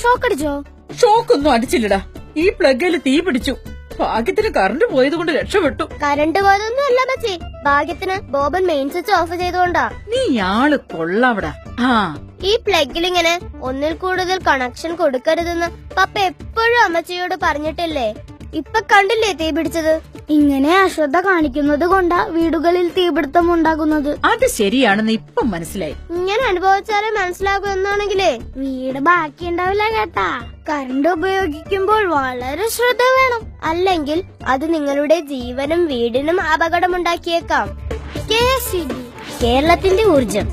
ഷോക്കടിച്ചോ? ഷോക്കൊന്നും അടിച്ചില്ലടാ. ഈ പ്ലഗിൽ തീ പിടിച്ചു. ഭാഗ്യത്തിന് കറണ്ട് പോയത് കൊണ്ട് രക്ഷപ്പെട്ടു. കറണ്ട് പോയതൊന്നും അല്ല മച്ചി, ഭാഗ്യത്തിന് ബോബൻ മെയിൻ സ്വിച്ച് ഓഫ് ചെയ്തുകൊണ്ടാ. നീ ആള് കൊള്ളാവടാ. ഈ പ്ലഗിൽ ഇങ്ങനെ ഒന്നിൽ കൂടുതൽ കണക്ഷൻ കൊടുക്കരുതെന്ന് പപ്പ എപ്പോഴും അമ്മച്ചിയോട് പറഞ്ഞിട്ടില്ലേ? ഇപ്പൊ കണ്ടില്ലേ തീ പിടിച്ചത്? ഇങ്ങനെ അശ്രദ്ധ കാണിക്കുന്നത് കൊണ്ടാ വീടുകളിൽ തീപിടുത്തം ഉണ്ടാകുന്നത്. അത് ശരിയാണെന്ന് ഇപ്പം മനസ്സിലായി. ഇങ്ങനെ അനുഭവിച്ചാലേ മനസ്സിലാകൂ എന്നാണെങ്കിലേ വീട് ബാക്കി ഉണ്ടാവില്ല കേട്ടാ. കറണ്ട് ഉപയോഗിക്കുമ്പോൾ വളരെ ശ്രദ്ധ വേണം, അല്ലെങ്കിൽ അത് നിങ്ങളുടെ ജീവനും വീടിനും അപകടമുണ്ടാക്കിയേക്കാം. KSEB, കേരളത്തിന്റെ ഊർജം.